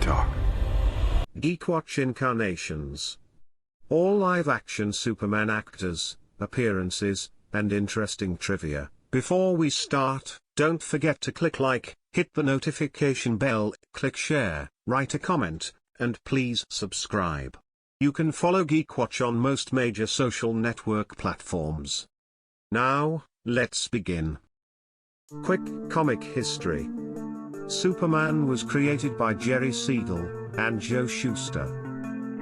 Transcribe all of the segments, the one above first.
talk. GeekWatch Incarnations. All live-action Superman actors, appearances, and interesting trivia. Before we start, don't forget to click like, hit the notification bell, click share, write a comment, and please subscribe. You can follow GeekWatch on most major social network platforms. Now, let's begin. Quick comic history. Superman was created by Jerry Siegel and Joe Shuster.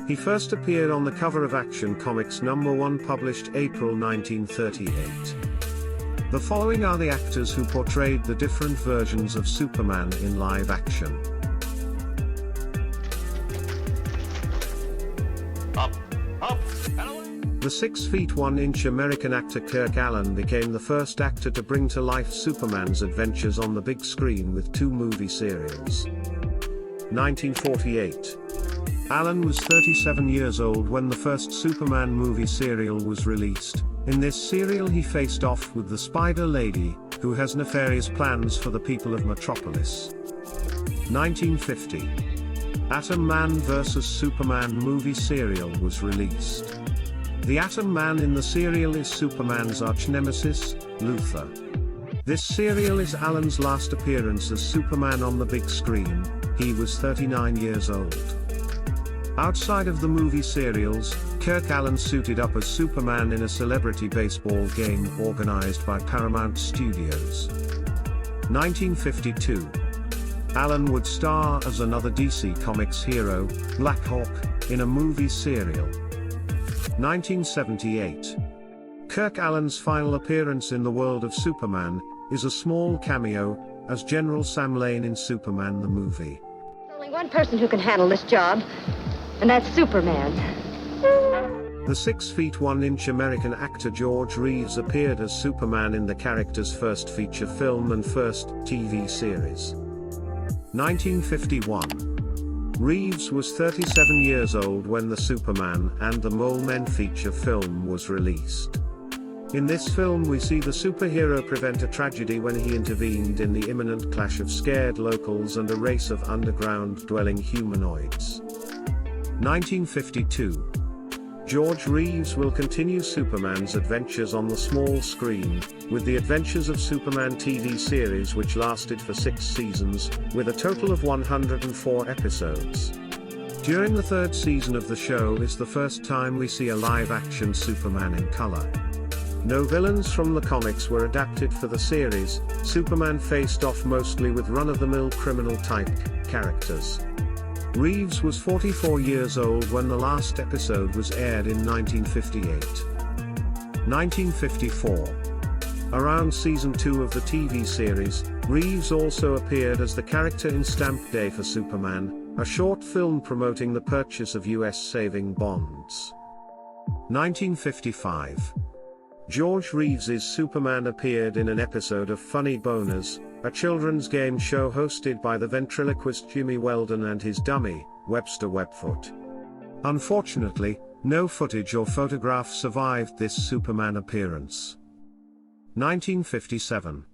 He first appeared on the cover of Action Comics #1 published April 1938. The following are the actors who portrayed the different versions of Superman in live action. Up. The 6'1" American actor KIRK Alyn became the first actor to bring to life Superman's adventures on the big screen with 2 movie serials. 1948. Alyn was 37 years old when the first Superman movie serial was released. In this serial he faced off with the Spider Lady, who has nefarious plans for the people of Metropolis. 1950. Atom Man vs. Superman movie serial was released. The Atom Man in the serial is Superman's arch-nemesis, Luthor. This serial is Alyn's last appearance as Superman on the big screen. He was 39 years old. Outside of the movie serials, KIRK Alyn suited up as Superman in a celebrity baseball game organized by Paramount Studios. 1952. Alyn would star as another DC Comics hero, Black Hawk, in a movie serial. 1978. KIRK Alyn's final appearance in the world of Superman is a small cameo as General Sam Lane in Superman the movie. There's only one person who can handle this job, and that's Superman. The 6'1" American actor George Reeves appeared as Superman in the character's first feature film and first TV series. 1951. Reeves was 37 years old when the Superman and the Mole Men feature film was released. In this film we see the superhero prevent a tragedy when he intervened in the imminent clash of scared locals and a race of underground-dwelling humanoids. 1952. George Reeves will continue Superman's adventures on the small screen, with the Adventures of Superman TV series which lasted for 6 seasons, with a total of 104 episodes. During the 3rd season of the show is the first time we see a live-action Superman in color. No villains from the comics were adapted for the series. Superman faced off mostly with run-of-the-mill criminal-type characters. Reeves was 44 years old when the last episode was aired in 1958. 1954. Around season 2 of the TV series, Reeves also appeared as the character in Stamp Day for Superman, a short film promoting the purchase of US saving bonds. 1955. George Reeves's Superman appeared in an episode of Funny Boners, a children's game show hosted by the ventriloquist Jimmy Weldon and his dummy, Webster Webfoot. Unfortunately, no footage or photograph survived this Superman appearance. 1957.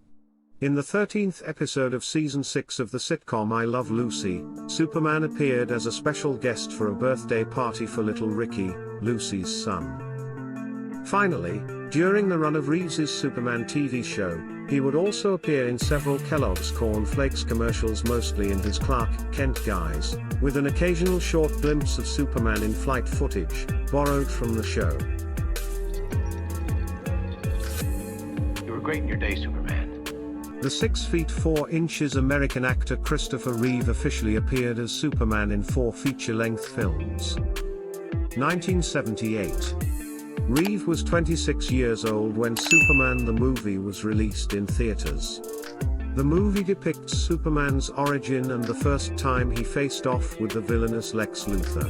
In the 13th episode of Season 6 of the sitcom I Love Lucy, Superman appeared as a special guest for a birthday party for little Ricky, Lucy's son. Finally, during the run of Reeves's Superman TV show, he would also appear in several Kellogg's Corn Flakes commercials, mostly in his Clark Kent guise, with an occasional short glimpse of Superman in flight footage, borrowed from the show. You were great in your day, Superman. The 6'4" American actor Christopher Reeve officially appeared as Superman in 4 feature-length films. 1978. Reeve was 26 years old when Superman the movie was released in theaters. The movie depicts Superman's origin and the first time he faced off with the villainous Lex Luthor.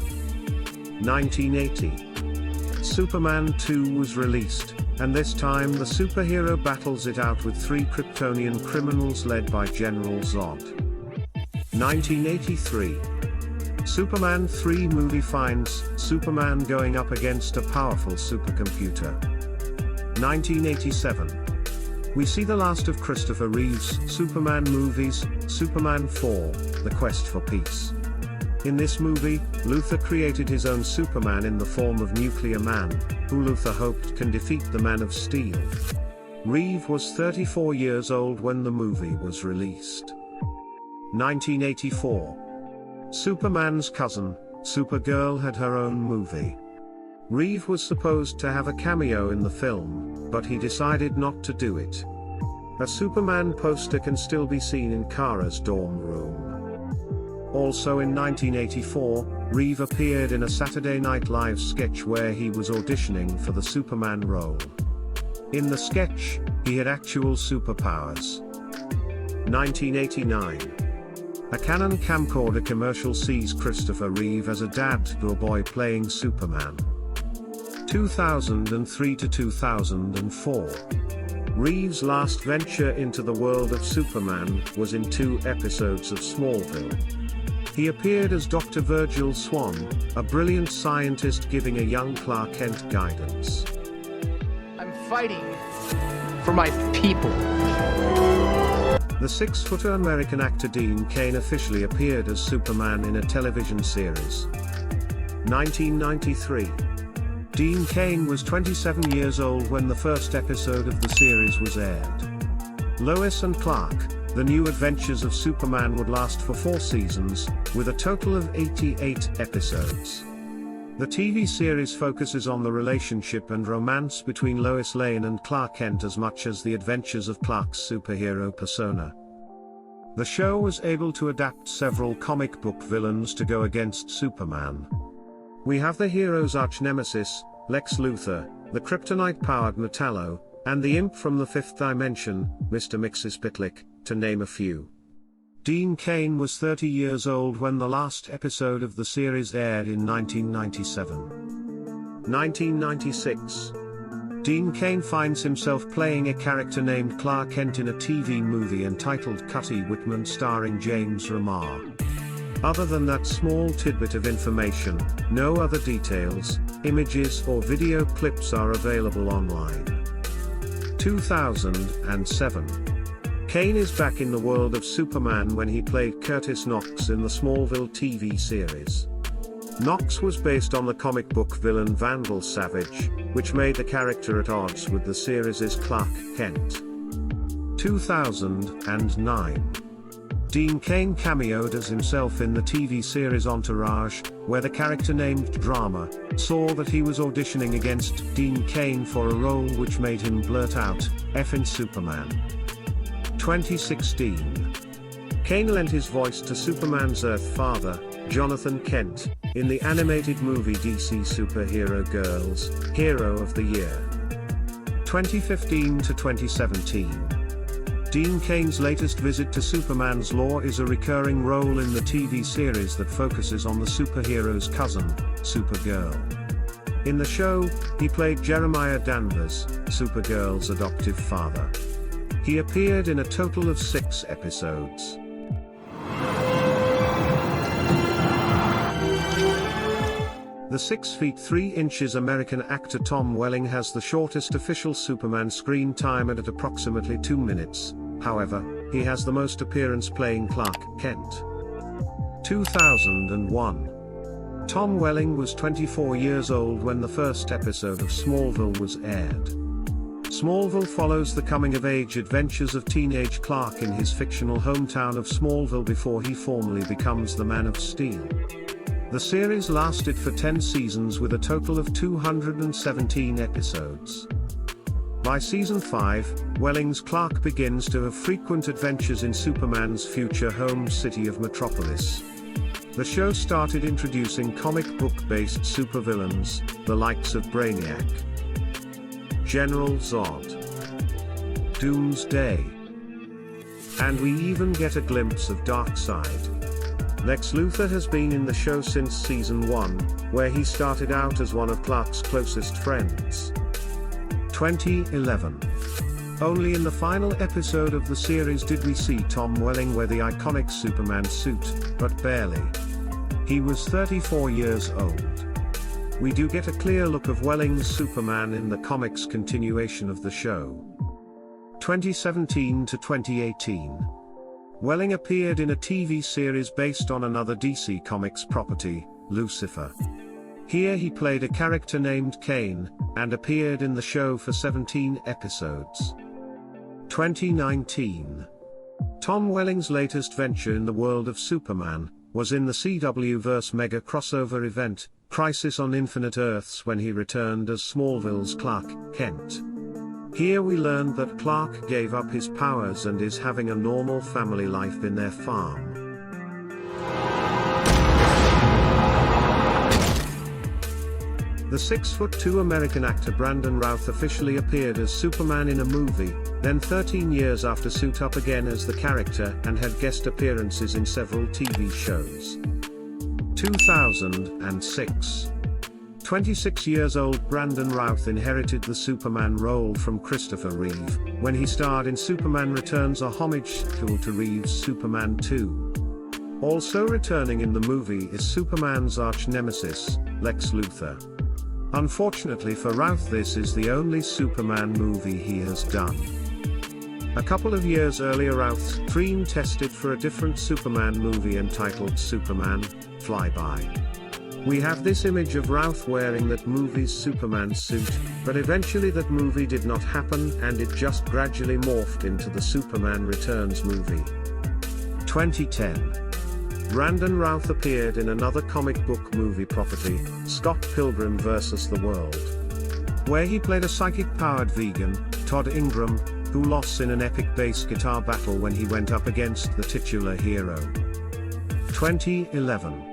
1980. Superman 2 was released, and this time the superhero battles it out with 3 Kryptonian criminals led by General Zod. 1983. Superman 3 movie finds Superman going up against a powerful supercomputer. 1987. We see the last of Christopher Reeve's Superman movies, Superman 4, The Quest for Peace. In this movie, Luthor created his own Superman in the form of Nuclear Man, who Luthor hoped can defeat the Man of Steel. Reeve was 34 years old when the movie was released. 1984. Superman's cousin, Supergirl, had her own movie. Reeve was supposed to have a cameo in the film, but he decided not to do it. A Superman poster can still be seen in Kara's dorm room. Also in 1984, Reeve appeared in a Saturday Night Live sketch where he was auditioning for the Superman role. In the sketch, he had actual superpowers. 1989. A Canon camcorder commercial sees Christopher Reeve as a dad to a boy playing Superman. 2003 to 2004. Reeve's last venture into the world of Superman was in 2 episodes of Smallville. He appeared as Dr. Virgil Swan, a brilliant scientist giving a young Clark Kent guidance. I'm fighting for my people. The 6-footer American actor Dean Cain officially appeared as Superman in a television series. 1993. Dean Cain was 27 years old when the first episode of the series was aired. Lois and Clark, The New Adventures of Superman would last for 4 seasons, with a total of 88 episodes. The TV series focuses on the relationship and romance between Lois Lane and Clark Kent as much as the adventures of Clark's superhero persona. The show was able to adapt several comic book villains to go against Superman. We have the hero's arch-nemesis, Lex Luthor, the kryptonite-powered Metallo, and the imp from the 5th dimension, Mr. Mxyzptlk, to name a few. Dean Cain was 30 years old when the last episode of the series aired in 1997. 1996. Dean Cain finds himself playing a character named Clark Kent in a TV movie entitled Cutty Whitman starring James Remar. Other than that small tidbit of information, no other details, images or video clips are available online. 2007. Cain is back in the world of Superman when he played Curtis Knox in the Smallville TV series. Knox was based on the comic book villain Vandal Savage, which made the character at odds with the series' Clark Kent. 2009. Dean Cain cameoed as himself in the TV series Entourage, where the character named Drama saw that he was auditioning against Dean Cain for a role which made him blurt out, "Effin' Superman." 2016. Cain lent his voice to Superman's Earth father, Jonathan Kent, in the animated movie DC Superhero Girls, Hero of the Year. 2015 to 2017. Dean Cain's latest visit to Superman's law is a recurring role in the TV series that focuses on the superhero's cousin, Supergirl. In the show, he played Jeremiah Danvers, Supergirl's adoptive father. He appeared in a total of 6 episodes. The 6 feet 3 inches American actor Tom Welling has the shortest official Superman screen time at approximately 2 minutes, however, he has the most appearance playing Clark Kent. 2001. Tom Welling was 24 years old when the first episode of Smallville was aired. Smallville follows the coming-of-age adventures of teenage Clark in his fictional hometown of Smallville before he formally becomes the Man of Steel. The series lasted for 10 seasons with a total of 217 episodes. By season 5, Welling's Clark begins to have frequent adventures in Superman's future home city of Metropolis. The show started introducing comic book-based supervillains, the likes of Brainiac, General Zod, Doomsday, and we even get a glimpse of Darkseid. Lex Luthor has been in the show since season 1, where he started out as one of Clark's closest friends. 2011. Only in the final episode of the series did we see Tom Welling wear the iconic Superman suit, but barely. He was 34 years old. We do get a clear look of Welling's Superman in the comics continuation of the show. 2017 to 2018. Welling appeared in a TV series based on another DC Comics property, Lucifer. Here he played a character named CAIN, and appeared in the show for 17 episodes. 2019. Tom Welling's latest venture in the world of Superman was in the CW-verse mega crossover event, Crisis on Infinite Earths, when he returned as Smallville's Clark Kent. Here we learned that Clark gave up his powers and is having a normal family life in their farm. The 6'2" American actor Brandon Routh officially appeared as Superman in a movie, then 13 years after suit up again as the character and had guest appearances in several TV shows. 2006. 26 years old Brandon Routh inherited the Superman role from Christopher Reeve, when he starred in Superman Returns, a homage sequel to Reeve's Superman 2. Also returning in the movie is Superman's arch-nemesis, Lex Luthor. Unfortunately for Routh, this is the only Superman movie he has done. A couple of years earlier, Routh's dream tested for a different Superman movie entitled Superman Flyby. We have this image of Routh wearing that movie's Superman suit, but eventually that movie did not happen and it just gradually morphed into the Superman Returns movie. 2010. Brandon Routh appeared in another comic book movie property, Scott Pilgrim vs. the World, where he played a psychic-powered vegan, Todd Ingram, who lost in an epic bass guitar battle when he went up against the titular hero. 2011.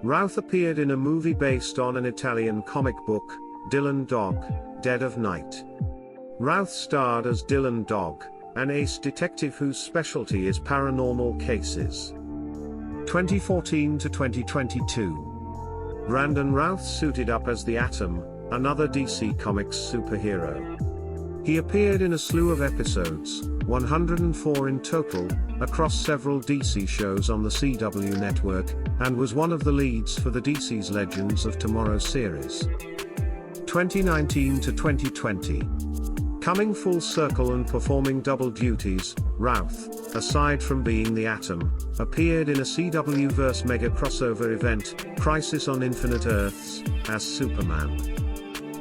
Routh appeared in a movie based on an Italian comic book, Dylan Dog, Dead of Night. Routh starred as Dylan Dog, an ace detective whose specialty is paranormal cases. 2014 to 2022. Brandon Routh suited up as the Atom, another DC Comics superhero. He appeared in a slew of episodes, 104 in total, across several DC shows on the CW network, and was one of the leads for the DC's Legends of Tomorrow series. 2019 to 2020. Coming full circle and performing double duties, Routh, aside from being the Atom, appeared in a CW-verse mega crossover event, Crisis on Infinite Earths, as Superman.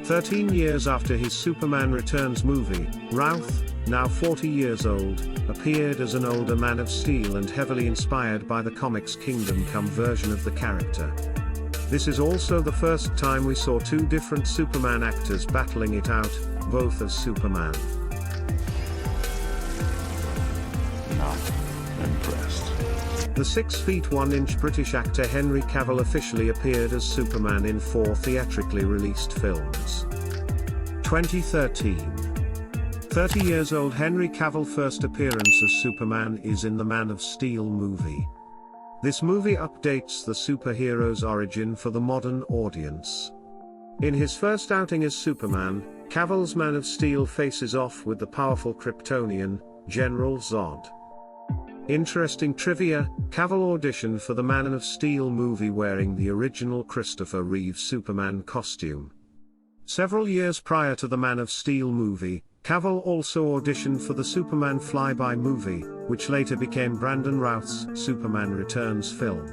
13 years after his Superman Returns movie, Routh, now 40 years old, appeared as an older Man of Steel and heavily inspired by the comics Kingdom Come version of the character. This is also the first time we saw two different Superman actors battling it out, both as Superman. Not impressed. The 6'1" British actor Henry Cavill officially appeared as Superman in 4 theatrically released films. 2013. 30 years old Henry Cavill's first appearance as Superman is in the Man of Steel movie. This movie updates the superhero's origin for the modern audience. In his first outing as Superman, Cavill's Man of Steel faces off with the powerful Kryptonian, General Zod. Interesting trivia: Cavill auditioned for the Man of Steel movie wearing the original Christopher Reeve Superman costume. Several years prior to the Man of Steel movie, Cavill also auditioned for the Superman Flyby movie, which later became Brandon Routh's Superman Returns film.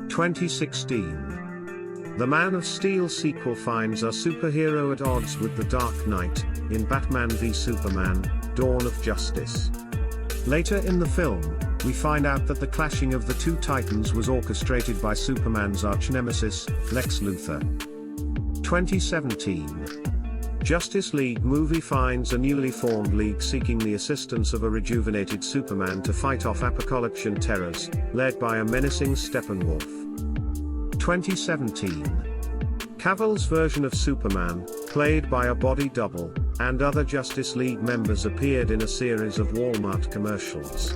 2016. The Man of Steel sequel finds our superhero at odds with the Dark Knight, in Batman v Superman, Dawn of Justice. Later in the film, we find out that the clashing of the two titans was orchestrated by Superman's arch-nemesis, Lex Luthor. 2017. Justice League movie finds a newly formed league seeking the assistance of a rejuvenated Superman to fight off apocalyptic terrors, led by a menacing Steppenwolf. 2017. Cavill's version of Superman, played by a body double, and other Justice League members appeared in a series of Walmart commercials.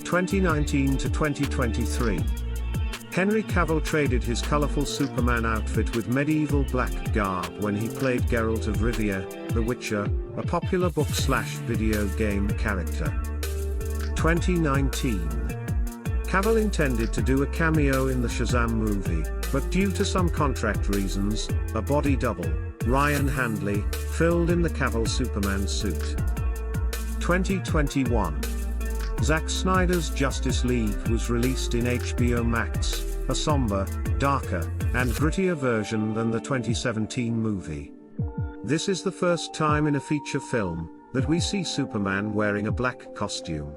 2019 to 2023. Henry Cavill traded his colorful Superman outfit with medieval black garb when he played Geralt of Rivia, The Witcher, a popular book/video game character. 2019. Cavill intended to do a cameo in the Shazam movie, but due to some contract reasons, a body double, Ryan Handley, filled in the Cavill Superman suit. 2021. Zack Snyder's Justice League was released in HBO Max, a somber, darker, and grittier version than the 2017 movie. This is the first time in a feature film that we see Superman wearing a black costume.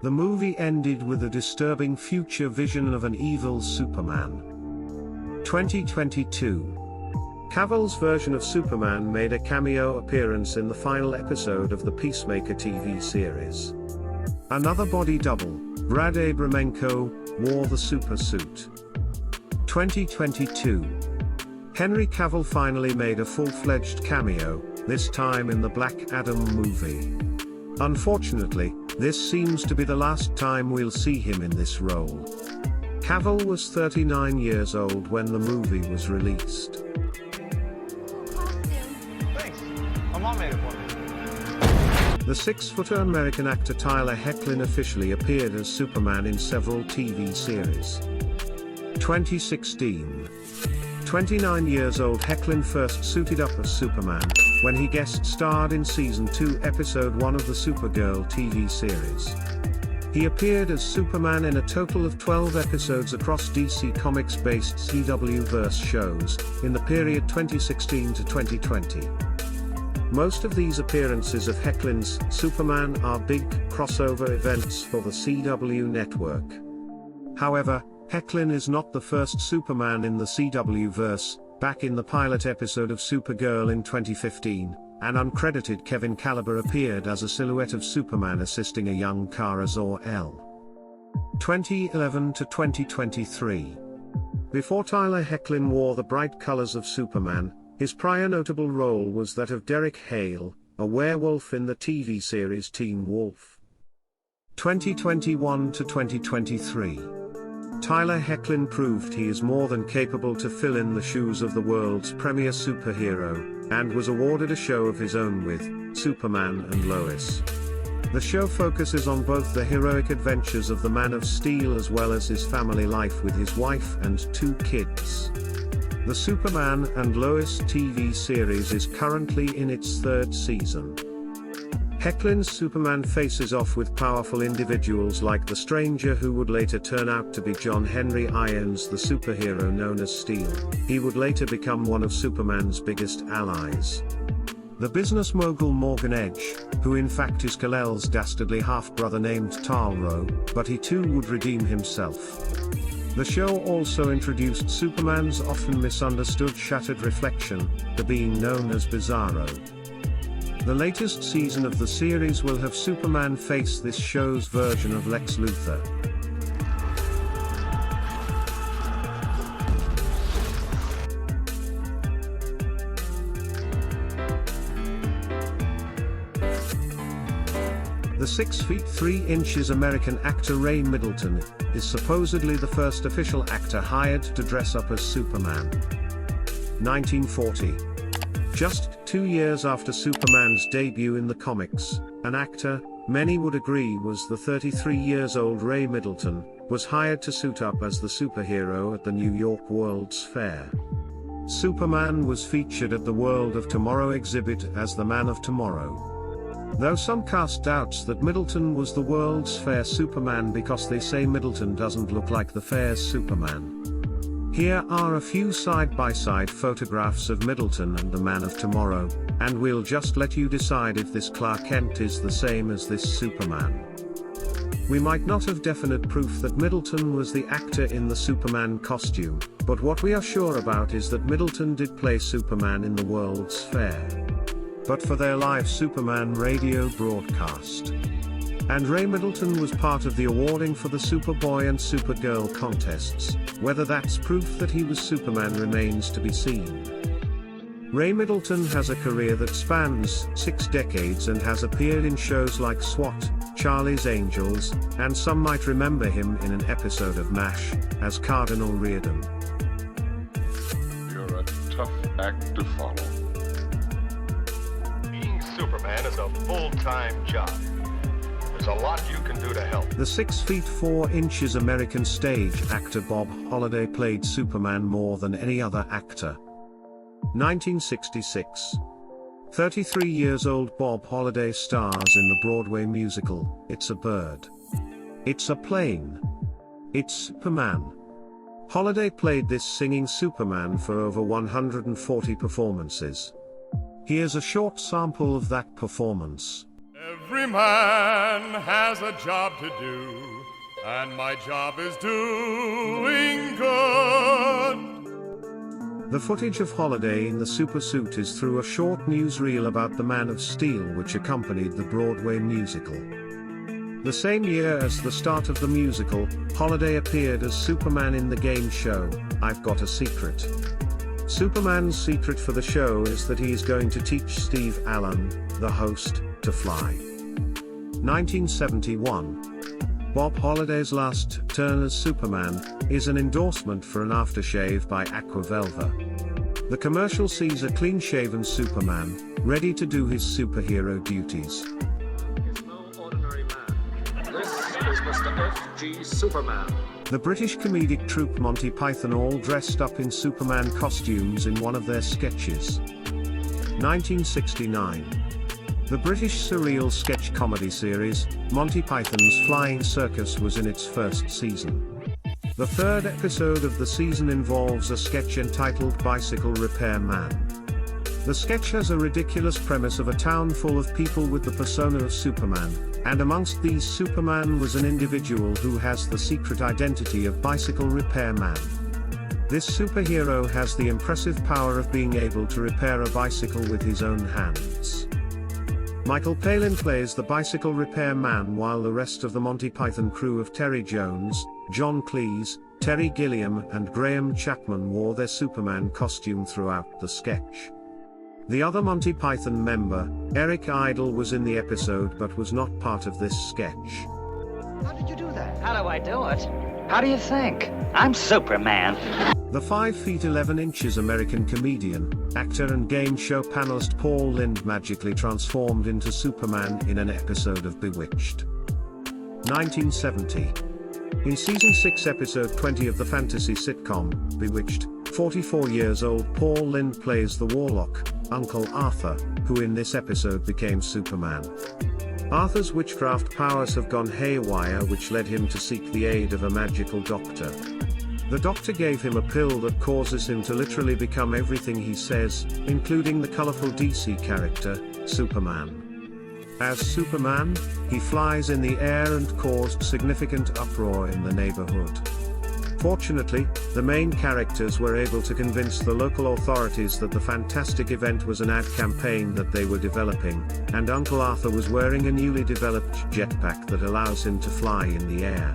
The movie ended with a disturbing future vision of an evil Superman. 2022. Cavill's version of Superman made a cameo appearance in the final episode of the Peacemaker TV series. Another body double, Brad Abramenko, wore the super suit. 2022. Henry Cavill finally made a full-fledged cameo, this time in the Black Adam movie. Unfortunately, this seems to be the last time we'll see him in this role. Cavill was 39 years old when the movie was released. Thanks. My mom made it for me. The 6-footer American actor Tyler Hoechlin officially appeared as Superman in several TV series. 2016. 29 years old Hoechlin first suited up as Superman when he guest starred in Season 2 Episode 1 of the Supergirl TV series. He appeared as Superman in a total of 12 episodes across DC Comics-based CW-verse shows in the period 2016 to 2020. Most of these appearances of Hoechlin's Superman are big crossover events for the CW network. However, Hoechlin is not the first Superman in the CW-verse. Back in the pilot episode of Supergirl in 2015, an uncredited Kevin Caliber appeared as a silhouette of Superman assisting a young Kara Zor-El. 2011 to 2023. Before Tyler Hoechlin wore the bright colors of Superman, his prior notable role was that of Derek Hale, a werewolf in the TV series Teen Wolf. 2021 to 2023. Tyler Hoechlin proved he is more than capable to fill in the shoes of the world's premier superhero, and was awarded a show of his own with Superman and Lois. The show focuses on both the heroic adventures of the Man of Steel as well as his family life with his wife and 2 kids. The Superman and Lois TV series is currently in its 3rd season. Hoechlin's Superman faces off with powerful individuals like the Stranger, who would later turn out to be John Henry Irons, the superhero known as Steel. He would later become one of Superman's biggest allies. The business mogul Morgan Edge, who in fact is Kal-El's dastardly half-brother named Tal-Rho, but he too would redeem himself. The show also introduced Superman's often misunderstood shattered reflection, the being known as Bizarro. The latest season of the series will have Superman face this show's version of Lex Luthor. The 6 feet 3 inches American actor Ray Middleton is supposedly the first official actor hired to dress up as Superman. 1940. Just 2 years after Superman's debut in the comics, an actor, many would agree was the 33 years old Ray Middleton, was hired to suit up as the superhero at the New York World's Fair. Superman was featured at the World of Tomorrow exhibit as the Man of Tomorrow. Though some cast doubts that Middleton was the World's Fair Superman because they say Middleton doesn't look like the Fair's Superman. Here are a few side-by-side photographs of Middleton and the Man of Tomorrow, and we'll just let you decide if this Clark Kent is the same as this Superman. We might not have definite proof that Middleton was the actor in the Superman costume, but what we are sure about is that Middleton did play Superman in the World's Fair. But for their live Superman radio broadcast. And Ray Middleton was part of the awarding for the Superboy and Supergirl contests. Whether that's proof that he was Superman remains to be seen. Ray Middleton has a career that spans 6 decades and has appeared in shows like SWAT, Charlie's Angels, and some might remember him in an episode of MASH, as Cardinal Reardon. You're a tough act to follow. Being Superman is a full-time job. There's a lot you can do to help. The 6 feet 4 inches American stage actor Bob Holliday played Superman more than any other actor. 1966. 33 years old Bob Holliday stars in the Broadway musical, It's a Bird. It's a plane. It's Superman. Holiday played this singing Superman for over 140 performances. Here's a short sample of that performance. Every man has a job to do, and my job is doing good. The footage of Holiday in the super suit is through a short newsreel about the Man of Steel which accompanied the Broadway musical. The same year as the start of the musical, Holiday appeared as Superman in the game show, I've Got a Secret. Superman's secret for the show is that he is going to teach Steve Allen, the host, to fly. 1971. Bob Holiday's last turn as Superman is an endorsement for an aftershave by Aquavelva. The commercial sees a clean-shaven Superman, ready to do his superhero duties. Is no ordinary man. This is Mr. F.G. Superman. The British comedic troupe Monty Python all dressed up in Superman costumes in one of their sketches. 1969. The British surreal sketch comedy series, Monty Python's Flying Circus was in its first season. The third episode of the season involves a sketch entitled Bicycle Repair Man. The sketch has a ridiculous premise of a town full of people with the persona of Superman, and amongst these Superman was an individual who has the secret identity of Bicycle Repair Man. This superhero has the impressive power of being able to repair a bicycle with his own hands. Michael Palin plays the Bicycle Repair Man while the rest of the Monty Python crew of Terry Jones, John Cleese, Terry Gilliam and Graham Chapman wore their Superman costume throughout the sketch. The other Monty Python member, Eric Idle, was in the episode but was not part of this sketch. How did you do that? How do I do it? How do you think? I'm Superman. The 5 feet 11 inches American comedian, actor and game show panelist Paul Lynde magically transformed into Superman in an episode of Bewitched. 1970. In season 6 episode 20 of the fantasy sitcom, Bewitched, 44 years old Paul Lynde plays the warlock, Uncle Arthur, who in this episode became Superman. Arthur's witchcraft powers have gone haywire, which led him to seek the aid of a magical doctor. The doctor gave him a pill that causes him to literally become everything he says, including the colorful DC character, Superman. As Superman, he flies in the air and caused significant uproar in the neighborhood. Fortunately, the main characters were able to convince the local authorities that the fantastic event was an ad campaign that they were developing, and Uncle Arthur was wearing a newly developed jetpack that allows him to fly in the air.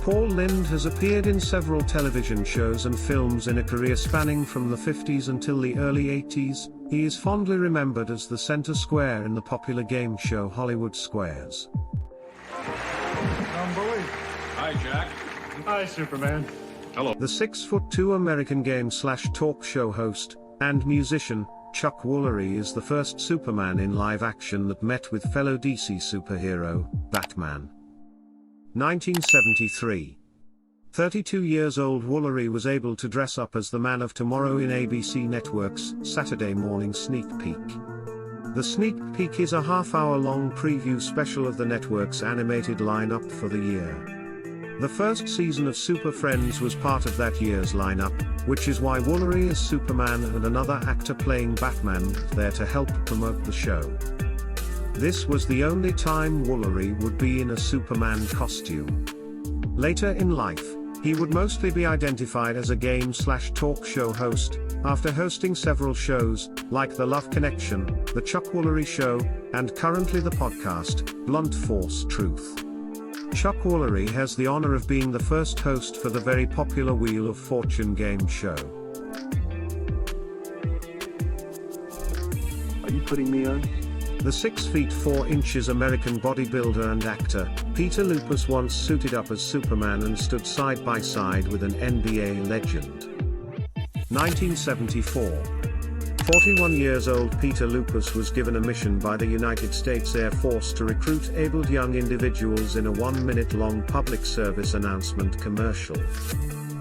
Paul Lynde has appeared in several television shows and films in a career spanning from the 50s until the early 80s. He is fondly remembered as the center square in the popular game show Hollywood Squares. Hi, Jack. Hi, Superman. Hello. The 6'2" American game/talk show host and musician, Chuck Woolery, is the first Superman in live action that met with fellow DC superhero, Batman. 1973. 32 years old Woolery was able to dress up as the Man of Tomorrow in ABC Network's Saturday Morning Sneak Peek. The sneak peek is a half-hour-long preview special of the network's animated lineup for the year. The first season of Super Friends was part of that year's lineup, which is why Woolery is Superman and another actor playing Batman there to help promote the show. This was the only time Woolery would be in a Superman costume. Later in life, he would mostly be identified as a game/talk show host, after hosting several shows, like The Love Connection, The Chuck Woolery Show, and currently the podcast, Blunt Force Truth. Chuck Woolery has the honor of being the first host for the very popular Wheel of Fortune game show. Are you putting me on? The 6 feet 4 inches American bodybuilder and actor, Peter Lupus, once suited up as Superman and stood side by side with an NBA legend. 1974. 41 years old Peter Lupus was given a mission by the United States Air Force to recruit able young individuals in a 1-minute-long public service announcement commercial.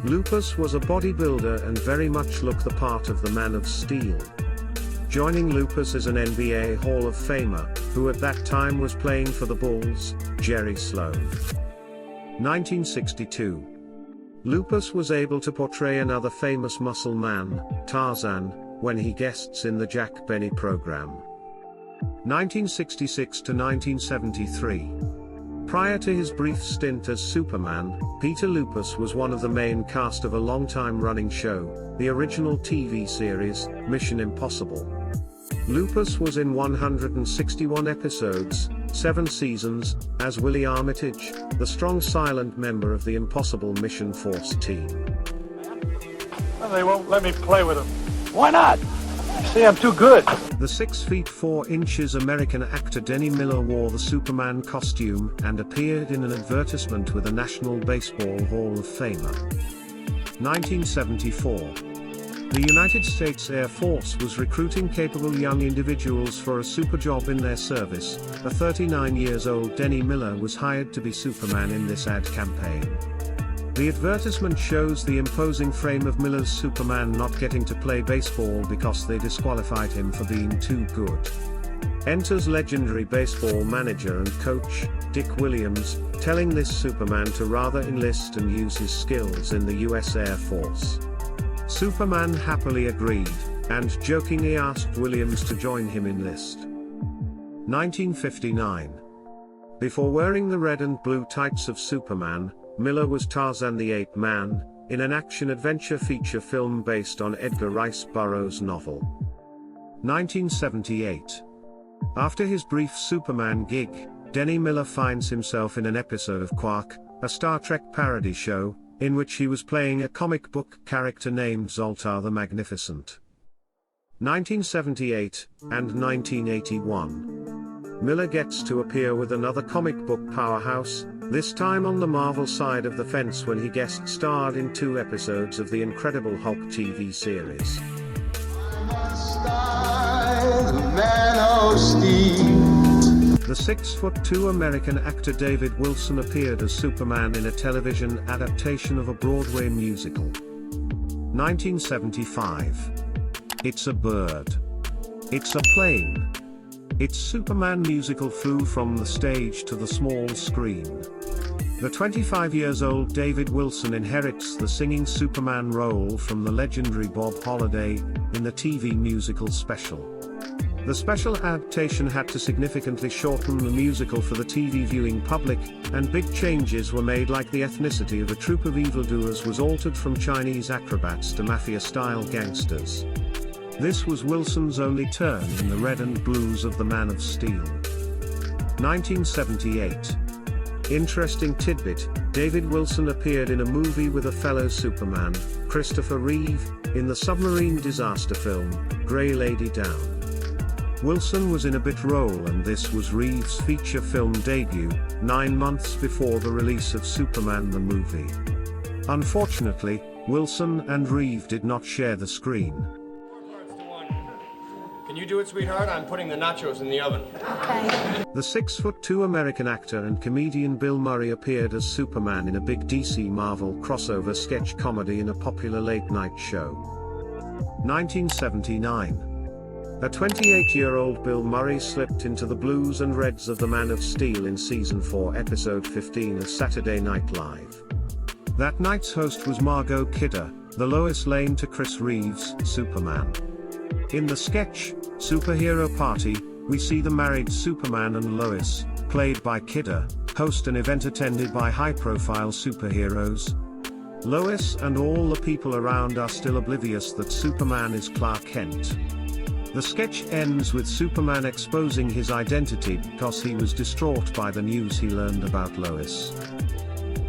Lupus was a bodybuilder and very much looked the part of the Man of Steel. Joining Lupus is an NBA Hall of Famer, who at that time was playing for the Bulls, Jerry Sloan. 1962. Lupus was able to portray another famous muscle man, Tarzan, when he guests in the Jack Benny program. 1966 to 1973. Prior to his brief stint as Superman, Peter Lupus was one of the main cast of a long-time running show, the original TV series, Mission Impossible. Lupus was in 161 episodes, 7 seasons, as Willie Armitage, the strong silent member of the Impossible Mission Force team. Well, they won't let me play with them. Why not? See, I'm too good. The 6 feet 4 inches American actor Denny Miller wore the Superman costume and appeared in an advertisement with a National Baseball Hall of Famer. 1974. The United States Air Force was recruiting capable young individuals for a super job in their service. A 39-year-old Denny Miller was hired to be Superman in this ad campaign. The advertisement shows the imposing frame of Miller's Superman not getting to play baseball because they disqualified him for being too good. Enters legendary baseball manager and coach, Dick Williams, telling this Superman to rather enlist and use his skills in the US Air Force. Superman happily agreed, and jokingly asked Williams to join him enlist. 1959. Before wearing the red and blue tights of Superman, Miller was Tarzan the Ape Man, in an action-adventure feature film based on Edgar Rice Burroughs' novel. 1978. After his brief Superman gig, Denny Miller finds himself in an episode of Quark, a Star Trek parody show, in which he was playing a comic book character named Zoltar the Magnificent. 1978, and 1981. Miller gets to appear with another comic book powerhouse, this time on the Marvel side of the fence when he guest starred in 2 episodes of the Incredible Hulk TV series. The 6'2" American actor David Wilson appeared as Superman in a television adaptation of a Broadway musical. 1975. It's a bird. It's a plane. Its Superman musical flew from the stage to the small screen. The 25-year-old David Wilson inherits the singing Superman role from the legendary Bob Holliday in the TV musical special. The special adaptation had to significantly shorten the musical for the TV viewing public, and big changes were made, like the ethnicity of a troupe of evildoers was altered from Chinese acrobats to mafia-style gangsters. This was Wilson's only turn in the red and blues of the Man of Steel. 1978. Interesting tidbit, David Wilson appeared in a movie with a fellow Superman, Christopher Reeve, in the submarine disaster film, Grey Lady Down. Wilson was in a bit role, and this was Reeve's feature film debut, 9 months before the release of Superman the movie. Unfortunately, Wilson and Reeve did not share the screen. Can you do it, sweetheart? I'm putting the nachos in the oven. Okay. The 6'2" American actor and comedian Bill Murray appeared as Superman in a big DC Marvel crossover sketch comedy in a popular late-night show. 1979. A 28-year-old Bill Murray slipped into the blues and reds of the Man of Steel in Season 4 Episode 15 of Saturday Night Live. That night's host was Margot Kidder, the Lois Lane to Chris Reeves' Superman. In the sketch, Superhero Party, we see the married Superman and Lois, played by Kidder, host an event attended by high-profile superheroes. Lois and all the people around are still oblivious that Superman is Clark Kent. The sketch ends with Superman exposing his identity because he was distraught by the news he learned about Lois.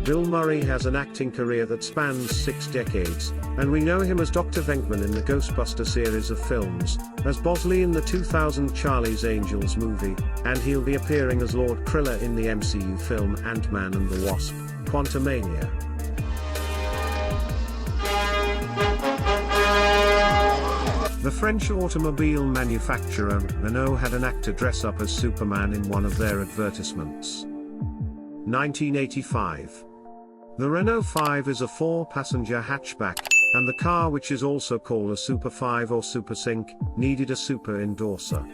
Bill Murray has an acting career that spans 6 decades, and we know him as Dr. Venkman in the Ghostbuster series of films, as Bosley in the 2000 Charlie's Angels movie, and he'll be appearing as Lord Kriller in the MCU film Ant-Man and the Wasp: Quantumania. The French automobile manufacturer Renault had an actor dress up as Superman in one of their advertisements. 1985. The Renault 5 is a 4-passenger hatchback, and the car, which is also called a Super 5 or SUPERCINQ, needed a super endorser.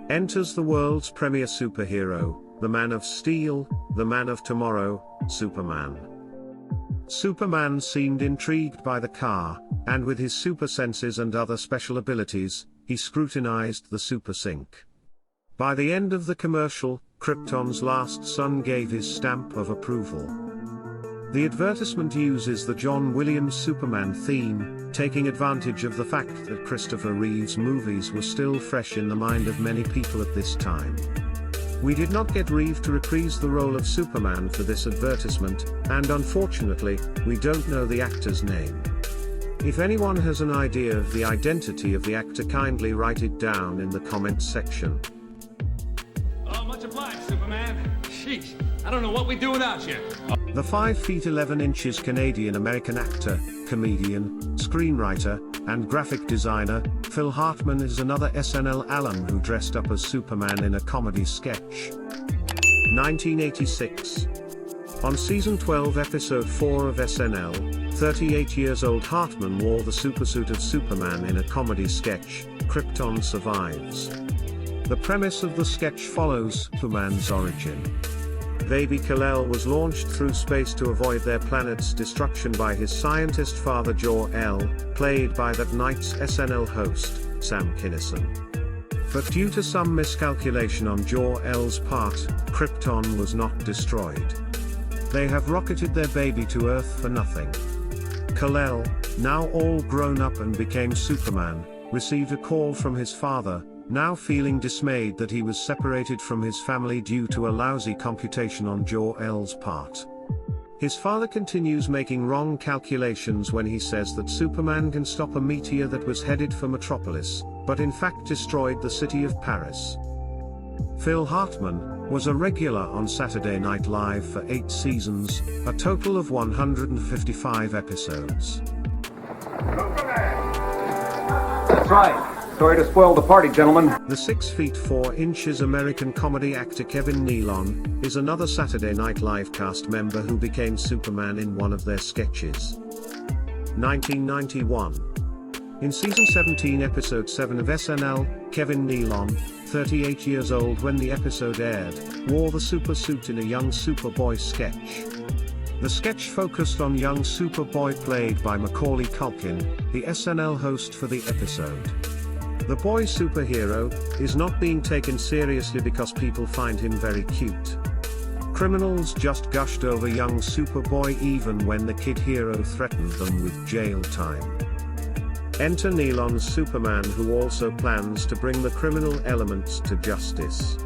Enters the world's premier superhero, the Man of Steel, the Man of Tomorrow, Superman. Superman seemed intrigued by the car, and with his super senses and other special abilities, he scrutinized the SUPERCINQ. By the end of the commercial, Krypton's last son gave his stamp of approval. The advertisement uses the John Williams Superman theme, taking advantage of the fact that Christopher Reeve's movies were still fresh in the mind of many people at this time. We did not get Reeve to reprise the role of Superman for this advertisement, and unfortunately, we don't know the actor's name. If anyone has an idea of the identity of the actor, kindly write it down in the comments section. Oh, much obliged, Superman. Sheesh, I don't know what we'd do without you. The 5 feet 11 inches Canadian-American actor, comedian, screenwriter, and graphic designer, Phil Hartman is another SNL alum who dressed up as Superman in a comedy sketch. 1986. On season 12 episode 4 of SNL, 38-years-old Hartman wore the supersuit of Superman in a comedy sketch, Krypton Survives. The premise of the sketch follows Superman's origin. Baby Kal-El was launched through space to avoid their planet's destruction by his scientist father Jor-El, played by that night's SNL host, Sam Kinison. But due to some miscalculation on Jor-El's part, Krypton was not destroyed. They have rocketed their baby to Earth for nothing. Kal-El, now all grown up and became Superman, received a call from his father, now feeling dismayed that he was separated from his family due to a lousy computation on Jor-El's part. His father continues making wrong calculations when he says that Superman can stop a meteor that was headed for Metropolis, but in fact destroyed the city of Paris. Phil Hartman was a regular on Saturday Night Live for 8 seasons, a total of 155 episodes. That's right. Sorry to spoil the party, gentlemen. The 6 feet 4 inches American comedy actor Kevin NEALON is another Saturday Night Live cast member who became Superman in one of their sketches. 1991. In season 17 episode 7 of SNL, Kevin NEALON, 38 years old when the episode aired, wore the supersuit in a young Superboy sketch. The sketch focused on young Superboy played by Macaulay Culkin, the SNL host for the episode. The boy superhero is not being taken seriously because people find him very cute. Criminals just gushed over young Superboy even when the kid hero threatened them with jail time. Enter NEALON's Superman, who also plans to bring the criminal elements to justice.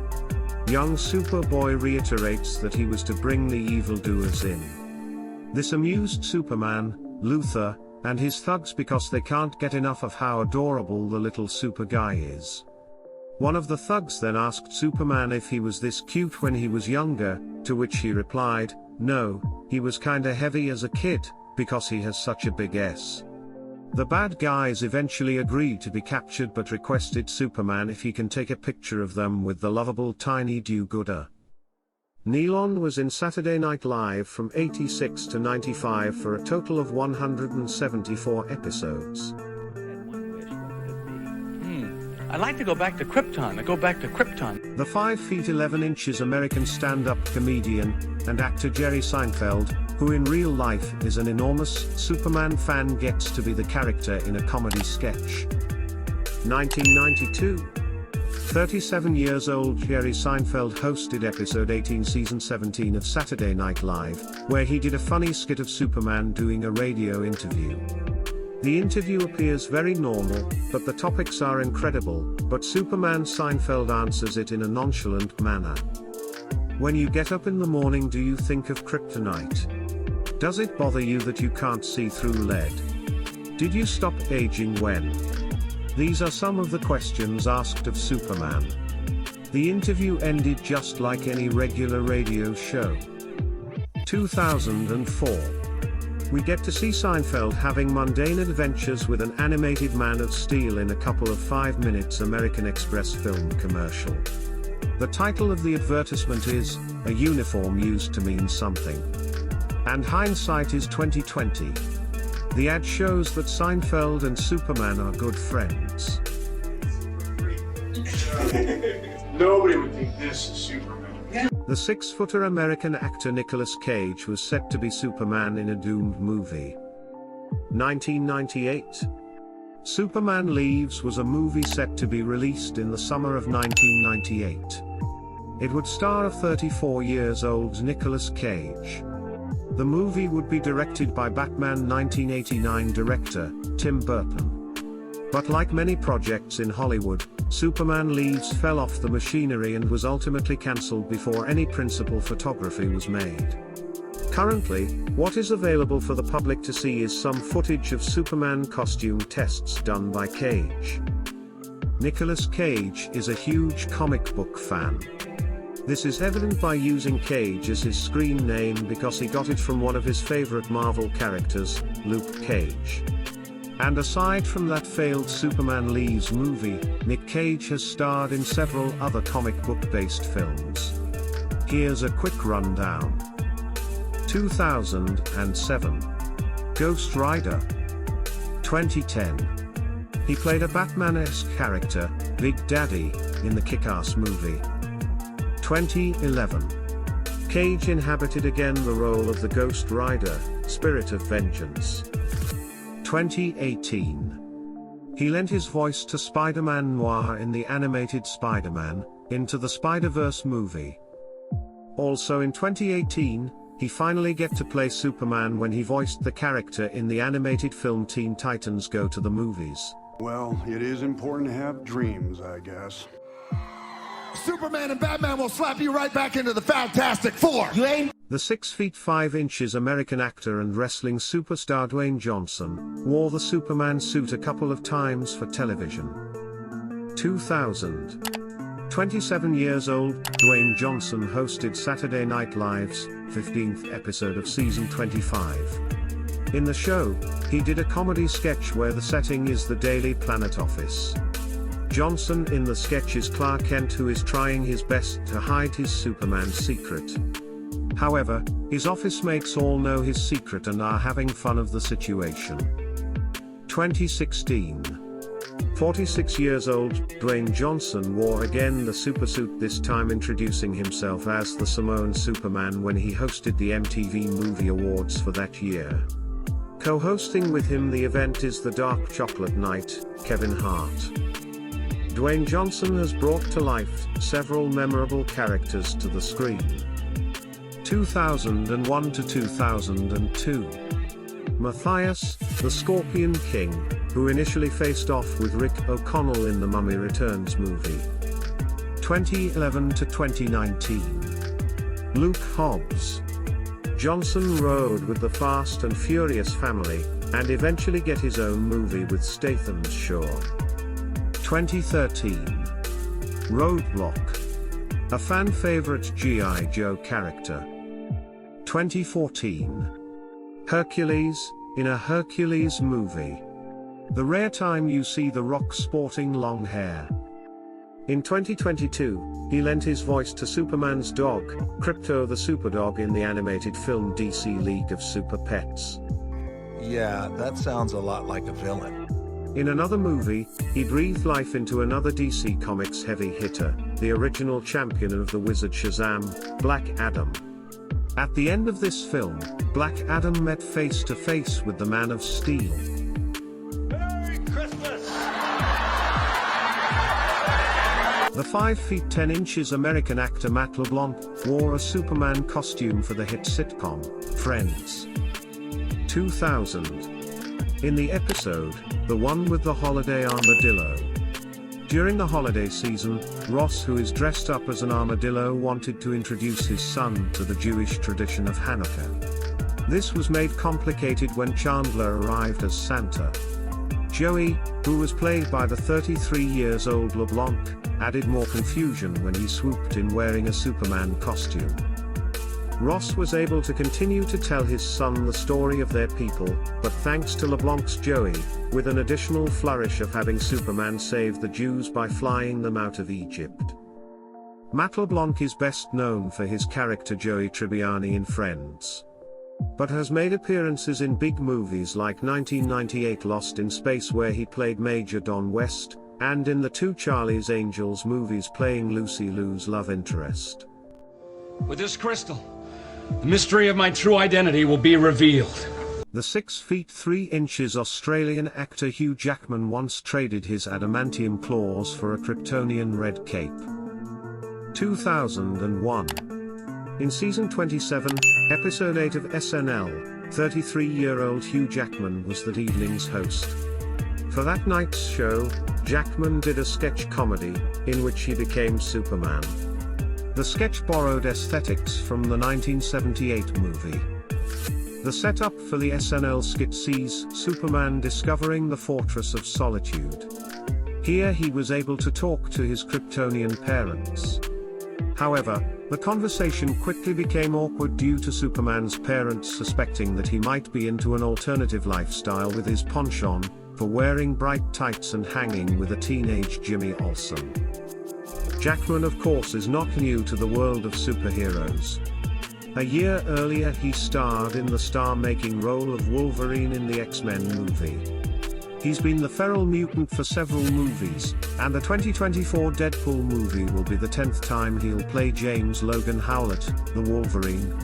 Young Superboy reiterates that he was to bring the evildoers in. This amused Superman, Luthor, and his thugs because they can't get enough of how adorable the little super guy is. One of the thugs then asked Superman if he was this cute when he was younger, to which he replied, "No, he was kinda heavy as a kid, because he has such a big S." The bad guys eventually agreed to be captured but requested Superman if he can take a picture of them with the lovable tiny do-gooder. NEALON was in Saturday Night Live from 86 to 95 for a total of 174 episodes. I'd like to go back to Krypton. The 5 feet 11 inches American stand-up comedian and actor Jerry Seinfeld, who in real life is an enormous Superman fan, gets to be the character in a comedy sketch. 1992. 37-years-old Jerry Seinfeld hosted episode 18 season 17 of Saturday Night Live, where he did a funny skit of Superman doing a radio interview. The interview appears very normal, but the topics are incredible, but Superman Seinfeld answers it in a nonchalant manner. When you get up in the morning, do you think of kryptonite? Does it bother you that you can't see through lead? Did you stop aging when? These are some of the questions asked of Superman. The interview ended just like any regular radio show. 2004. We get to see Seinfeld having mundane adventures with an animated Man of Steel in a couple of 5 minutes American Express film commercial. The title of the advertisement is, "A uniform used to mean something." And hindsight is 2020. The ad shows that Seinfeld and Superman are good friends. Nobody would think this is Superman. The 6-footer American actor Nicolas Cage was set to be Superman in a doomed movie. 1998. Superman Leaves was a movie set to be released in the summer of 1998. It would star a 34-year-old Nicolas Cage. The movie would be directed by Batman 1989 director, Tim Burton. But like many projects in Hollywood, Superman Leaves fell off the machinery and was ultimately cancelled before any principal photography was made. Currently, what is available for the public to see is some footage of Superman costume tests done by Cage. Nicolas Cage is a huge comic book fan. This is evident by using Cage as his screen name because he got it from one of his favorite Marvel characters, Luke Cage. And aside from that failed Superman Leaves movie, Nick Cage has starred in several other comic book-based films. Here's a quick rundown. 2007. Ghost Rider. 2010. He played a Batman-esque character, Big Daddy, in the Kick-Ass movie. 2011. Cage inhabited again the role of the Ghost Rider, Spirit of Vengeance. 2018. He lent his voice to Spider-Man Noir in the animated Spider-Man, Into the Spider-Verse movie. Also in 2018, he finally get to play Superman when he voiced the character in the animated film Teen Titans Go to the Movies. Well, it is important to have dreams, I guess. Superman and Batman will slap you right back into the Fantastic Four. You ain't. The 6 feet 5 inches American actor and wrestling superstar Dwayne Johnson wore the Superman suit a couple of times for television. 2000. 27 years old, Dwayne Johnson hosted Saturday Night Live's 15th episode of season 25. In the show, he did a comedy sketch where the setting is the Daily Planet office. Johnson in the sketch is Clark Kent, who is trying his best to hide his Superman secret. However, his office mates all know his secret and are having fun of the situation. 2016. 46 years old, Dwayne Johnson wore again the supersuit, this time introducing himself as the Samoan Superman when he hosted the MTV Movie Awards for that year. Co-hosting with him the event is the Dark Chocolate Knight, Kevin Hart. Dwayne Johnson has brought to life several memorable characters to the screen. 2001 to 2002. Matthias, the Scorpion King, who initially faced off with Rick O'Connell in the Mummy Returns movie. 2011 to 2019. Luke Hobbs. Johnson rode with the Fast and Furious family, and eventually get his own movie with Statham's Shaw. 2013. Roadblock. A fan favorite G.I. Joe character. 2014. Hercules, in a Hercules movie. The rare time you see The Rock sporting long hair. In 2022, he lent his voice to Superman's dog, Krypto the Superdog, in the animated film DC League of Super Pets. Yeah, that sounds a lot like a villain. In another movie, he breathed life into another DC Comics heavy hitter, the original champion of the Wizard Shazam, Black Adam. At the end of this film, Black Adam met face to face with the Man of Steel. Merry Christmas! The 5 feet 10 inches American actor Matt LeBlanc wore a Superman costume for the hit sitcom, Friends. 2000. In the episode, the one with the holiday armadillo. During the holiday season, Ross, who is dressed up as an armadillo, wanted to introduce his son to the Jewish tradition of Hanukkah. This was made complicated when Chandler arrived as Santa. Joey, who was played by the 33-year-old LeBlanc, added more confusion when he swooped in wearing a Superman costume. Ross was able to continue to tell his son the story of their people, but thanks to LeBlanc's Joey, with an additional flourish of having Superman save the Jews by flying them out of Egypt. Matt LeBlanc is best known for his character Joey Tribbiani in Friends, but has made appearances in big movies like 1998 Lost in Space, where he played Major Don West, and in the two Charlie's Angels movies playing Lucy Liu's love interest. With this crystal, the mystery of my true identity will be revealed. The 6 feet 3 inches Australian actor Hugh Jackman once traded his adamantium claws for a Kryptonian red cape. 2001. In season 27, episode 8 of SNL, 33-year-old Hugh Jackman was that evening's host. For that night's show, Jackman did a sketch comedy, in which he became Superman. The sketch borrowed aesthetics from the 1978 movie. The setup for the SNL skit sees Superman discovering the Fortress of Solitude. Here he was able to talk to his Kryptonian parents. However, the conversation quickly became awkward due to Superman's parents suspecting that he might be into an alternative lifestyle with his penchant for wearing bright tights and hanging with a teenage Jimmy Olsen. Jackman, of course, is not new to the world of superheroes. A year earlier he starred in the star-making role of Wolverine in the X-Men movie. He's been the feral mutant for several movies, and the 2024 Deadpool movie will be the 10th time he'll play James Logan Howlett, the Wolverine.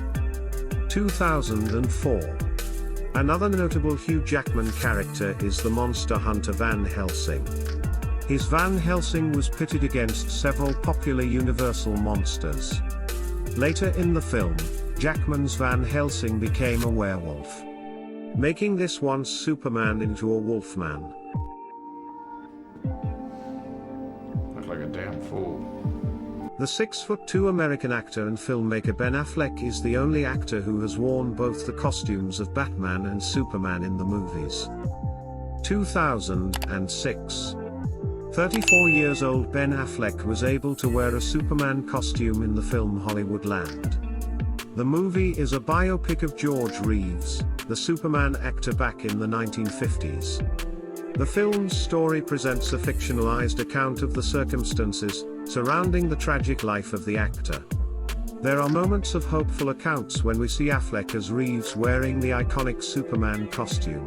2004. Another notable Hugh Jackman character is the monster hunter Van Helsing. His Van Helsing was pitted against several popular Universal monsters. Later in the film, Jackman's Van Helsing became a werewolf, making this once Superman into a wolfman. Look like a damn fool. The 6'2" American actor and filmmaker Ben Affleck is the only actor who has worn both the costumes of Batman and Superman in the movies. 2006. 34 years old Ben Affleck was able to wear a Superman costume in the film Hollywoodland. The movie is a biopic of George Reeves, the Superman actor back in the 1950s. The film's story presents a fictionalized account of the circumstances surrounding the tragic life of the actor. There are moments of hopeful accounts when we see Affleck as Reeves wearing the iconic Superman costume.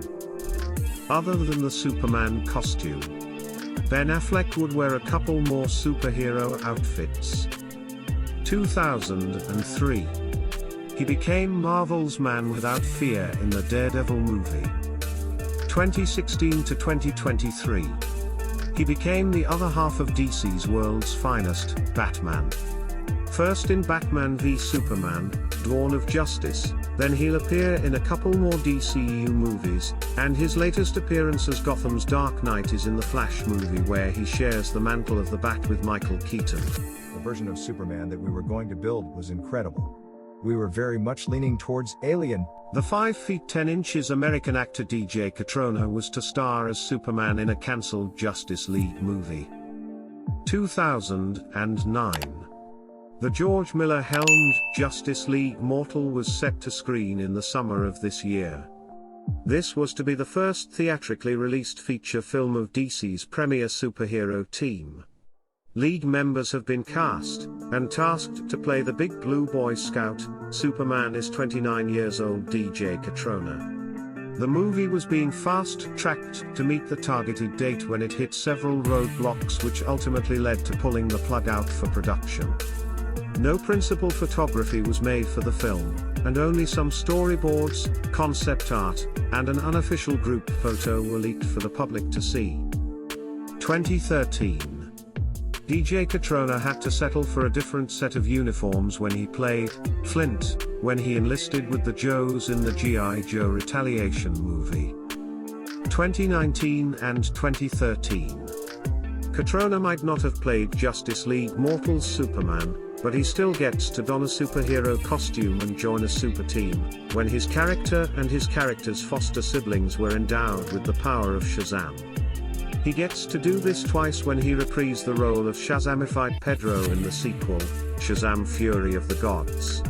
Other than the Superman costume, Ben Affleck would wear a couple more superhero outfits. 2003. He became Marvel's Man Without Fear in the Daredevil movie. 2016 to 2023. He became the other half of DC's world's finest, Batman. First in Batman v Superman, Dawn of Justice, then he'll appear in a couple more DCEU movies, and his latest appearance as Gotham's Dark Knight is in the Flash movie where he shares the mantle of the Bat with Michael Keaton. The version of Superman that we were going to build was incredible. We were very much leaning towards ALYN. The 5 feet 10 inches American actor DJ COTRONA was to star as Superman in a cancelled Justice League movie. 2009. The George Miller-helmed Justice League Mortal was set to screen in the summer of this year. This was to be the first theatrically released feature film of DC's premier superhero team. League members have been cast, and tasked to play the big blue Boy Scout. Superman is 29 years old DJ COTRONA. The movie was being fast-tracked to meet the targeted date when it hit several roadblocks which ultimately led to pulling the plug out for production. No principal photography was made for the film, and only some storyboards, concept art, and an unofficial group photo were leaked for the public to see. 2013. DJ COTRONA had to settle for a different set of uniforms when he played Flint, when he enlisted with the Joes in the G.I. Joe Retaliation movie. 2019 and 2013. COTRONA might not have played Justice League Mortal's Superman, but he still gets to don a superhero costume and join a super team, when his character and his character's foster siblings were endowed with the power of Shazam. He gets to do this twice when he reprised the role of Shazamified Pedro in the sequel, Shazam: Fury of the Gods.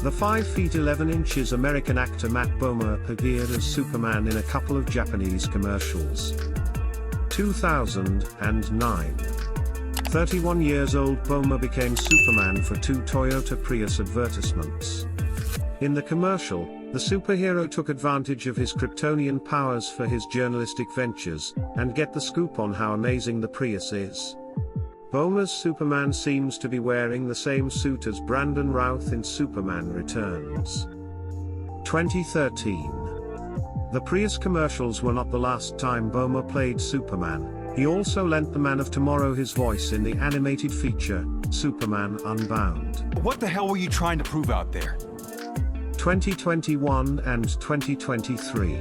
The 5 feet 11 inches American actor Matt Bomer appeared as Superman in a couple of Japanese commercials. 2009. 31 years old Bomer became Superman for 2 Toyota Prius advertisements. In the commercial, the superhero took advantage of his Kryptonian powers for his journalistic ventures, and get the scoop on how amazing the Prius is. BOMER's Superman seems to be wearing the same suit as Brandon Routh in Superman Returns. 2013. The Prius commercials were not the last time BOMER played Superman. He also lent the Man of Tomorrow his voice in the animated feature, Superman Unbound. What the hell were you trying to prove out there? 2021 and 2023.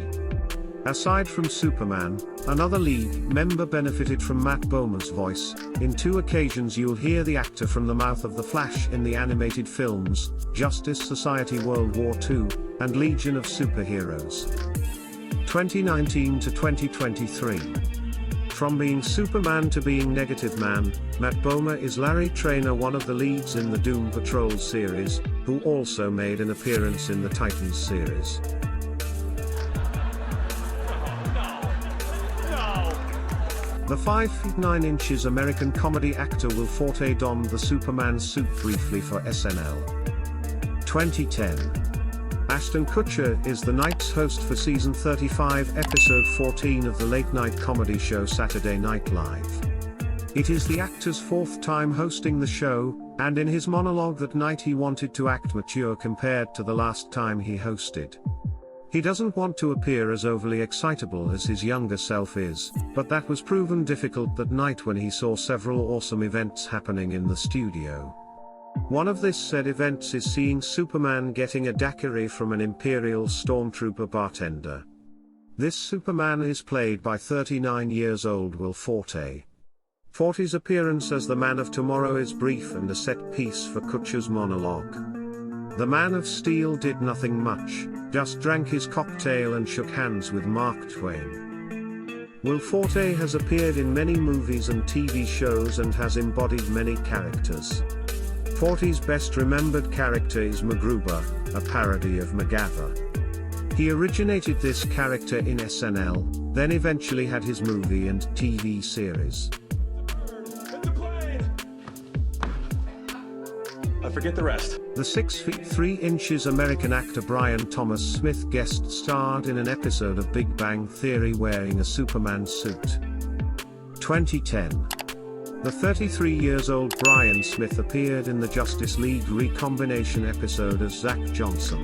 Aside from Superman, another lead member benefited from Matt Bomer's voice. In 2 occasions you'll hear the actor from the mouth of the Flash in the animated films, Justice Society World War II, and Legion of Superheroes. 2019 to 2023. From being Superman to being Negative Man, Matt Bomer is Larry Traynor, one of the leads in the Doom Patrol series, who also made an appearance in the Titans series. The 5 feet 9 inches American comedy actor Will Forte donned the Superman suit briefly for SNL. 2010. Ashton Kutcher is the night's host for season 35, episode 14 of the late-night comedy show Saturday Night Live. It is the actor's 4th time hosting the show, and in his monologue that night he wanted to act mature compared to the last time he hosted. He doesn't want to appear as overly excitable as his younger self is, but that was proven difficult that night when he saw several awesome events happening in the studio. One of this said events is seeing Superman getting a daiquiri from an Imperial Stormtrooper bartender. This Superman is played by 39-years-old Will Forte. Forte's appearance as the Man of Tomorrow is brief and a set piece for Kutcher's monologue. The Man of Steel did nothing much, just drank his cocktail and shook hands with Mark Twain. Will Forte has appeared in many movies and TV shows and has embodied many characters. Forte's best remembered character is MacGruber, a parody of MacGyver. He originated this character in SNL, then eventually had his movie and TV series. Forget the rest. The 6 feet 3 inches American actor Brian Thomas Smith guest starred in an episode of Big Bang Theory wearing a Superman suit. 2010. The 33-years-old Brian Smith appeared in the Justice League Recombination episode as Zach Johnson.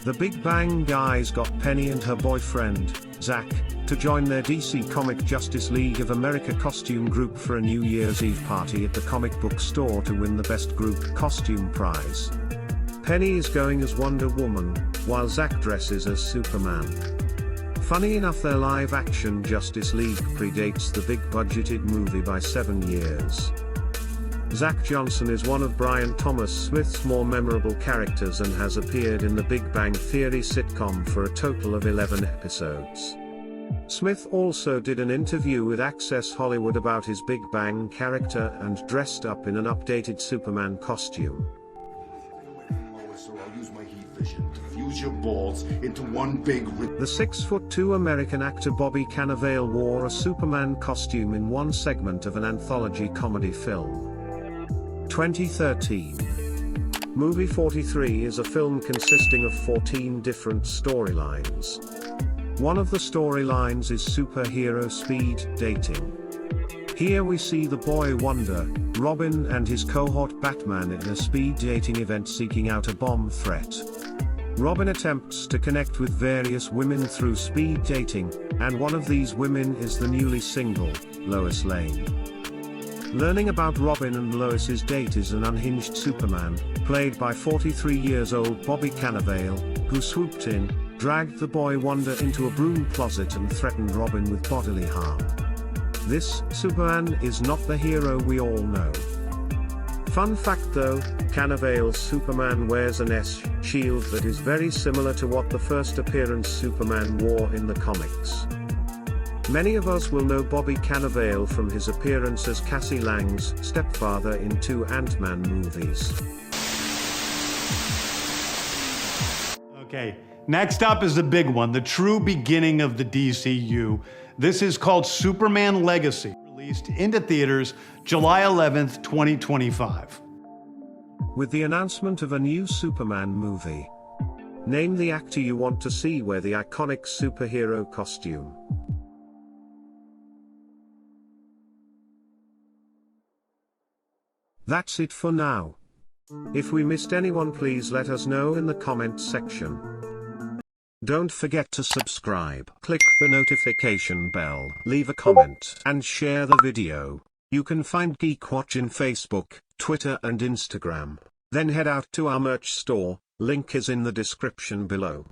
The Big Bang guys got Penny and her boyfriend, Zach, to join their DC Comic Justice League of America costume group for a New Year's Eve party at the comic book store to win the Best Group Costume prize. Penny is going as Wonder Woman, while Zach dresses as Superman. Funny enough, their live-action Justice League predates the big-budgeted movie by 7 years. Zach Johnson is one of Brian Thomas Smith's more memorable characters and has appeared in the Big Bang Theory sitcom for a total of 11 episodes. Smith also did an interview with Access Hollywood about his Big Bang character and dressed up in an updated Superman costume. Your balls into one big The 6'2" American actor Bobby Cannavale wore a Superman costume in one segment of an anthology comedy film. 2013. Movie 43 is a film consisting of 14 different storylines. One of the storylines is superhero speed dating. Here we see the boy Wonder, Robin and his cohort Batman in a speed dating event seeking out a bomb threat. Robin attempts to connect with various women through speed dating, and one of these women is the newly single, Lois Lane. Learning about Robin and Lois's date is an unhinged Superman, played by 43-years-old Bobby Cannavale, who swooped in, dragged the boy Wonder into a broom closet and threatened Robin with bodily harm. This Superman is not the hero we all know. Fun fact though, Cannavale's Superman wears an S-shield that is very similar to what the first appearance Superman wore in the comics. Many of us will know Bobby Cannavale from his appearance as Cassie Lang's stepfather in 2 Ant-Man movies. Okay, next up is the big one, the true beginning of the DCU. This is called Superman Legacy, released into theaters July 11th, 2025. With the announcement of a new Superman movie, Name the actor you want to see wear the iconic superhero costume. That's it for now. If we missed anyone, please let us know in the comments section. Don't forget to subscribe, click the notification bell, leave a comment, and share the video. You can find GeekWatch in Facebook, Twitter and Instagram. Then head out to our merch store, link is in the description below.